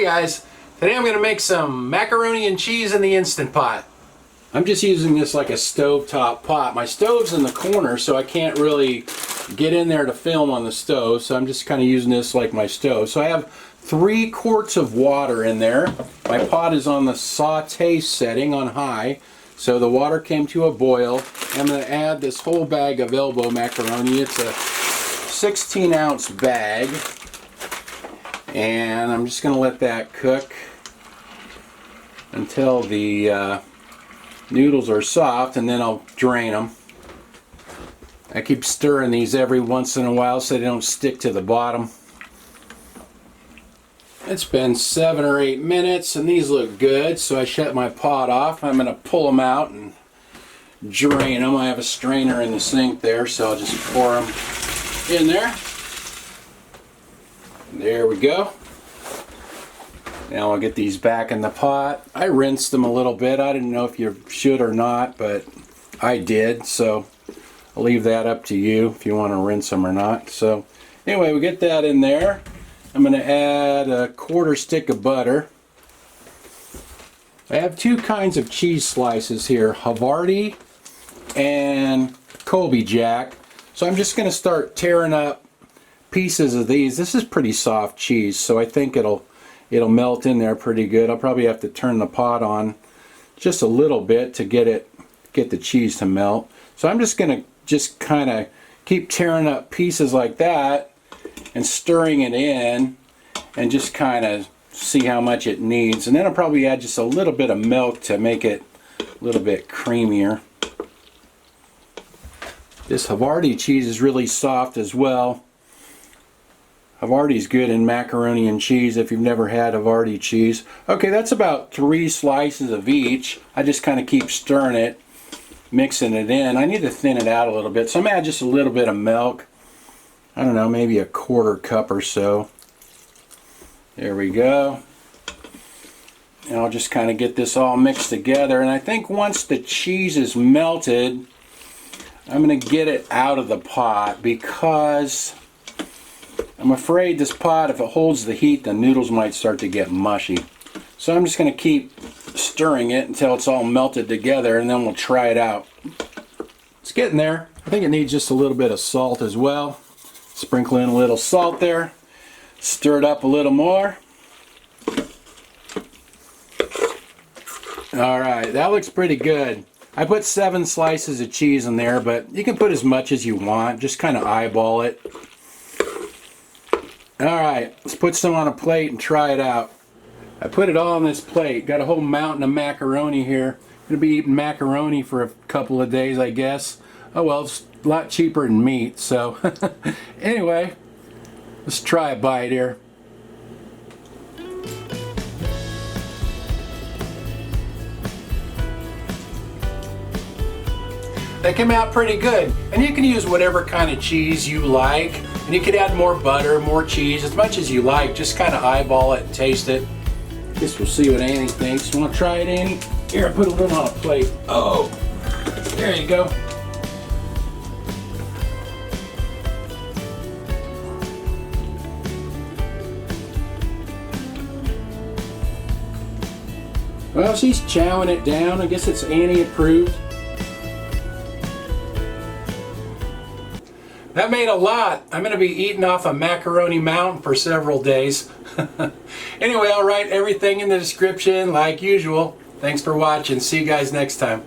Hey guys, today I'm going to make some macaroni and cheese in the Instant Pot. I'm just using this like a stovetop pot. My stove's in the corner, so I can't really get in there to film on the stove, so I'm just kind of using this like my stove. So I have 3 quarts of water in there. My pot is on the saute setting on high, so the water came to a boil. I'm going to add this whole bag of elbow macaroni. It's a 16-ounce bag. And I'm just going to let that cook until the noodles are soft, and then I'll drain them. I keep stirring these every once in a while so they don't stick to the bottom. It's been 7 or 8 minutes and these look good, so I shut my pot off. I'm going to pull them out and drain them. I have a strainer in the sink there, so I'll just pour them in there. There we go. Now I'll get these back in the pot. I rinsed them a little bit. I didn't know if you should or not, but I did, so I'll leave that up to you if you want to rinse them or not. So anyway, we get that in there. I'm going to add a 1/4 stick of butter. I have 2 kinds of cheese slices here, Havarti and Colby Jack. So I'm just going to start tearing up pieces of these. This is pretty soft cheese, so I think it'll melt in there pretty good. I'll probably have to turn the pot on just a little bit to get the cheese to melt. So I'm just going to kind of keep tearing up pieces like that and stirring it in and just kind of see how much it needs. And then I'll probably add just a little bit of milk to make it a little bit creamier. This Havarti cheese is really soft as well. Havarti's good in macaroni and cheese if you've never had Havarti cheese. Okay, that's about 3 slices of each. I just kind of keep stirring it, mixing it in. I need to thin it out a little bit, so I'm going to add just a little bit of milk. I don't know, maybe a 1/4 cup or so. There we go. And I'll just kind of get this all mixed together. And I think once the cheese is melted, I'm going to get it out of the pot because I'm afraid this pot, if it holds the heat, the noodles might start to get mushy. So I'm just going to keep stirring it until it's all melted together, and then we'll try it out. It's getting there. I think it needs just a little bit of salt as well. Sprinkle in a little salt there. Stir it up a little more. Alright, that looks pretty good. I put 7 slices of cheese in there, but you can put as much as you want. Just kind of eyeball it. Alright, let's put some on a plate and try it out. I put it all on this plate. Got a whole mountain of macaroni here. Gonna be eating macaroni for a couple of days, I guess. Oh well, it's a lot cheaper than meat, so anyway, let's try a bite here. They came out pretty good, and you can use whatever kind of cheese you like, and you could add more butter, more cheese, as much as you like. Just kind of eyeball it and taste it. Guess we'll see what Annie thinks. You want to try it, Annie? Here, I put a little on a plate. Oh, there you go. Well, she's chowing it down. I guess it's Annie approved. That made a lot. I'm going to be eating off a macaroni mountain for several days. Anyway, I'll write everything in the description like usual. Thanks for watching. See you guys next time.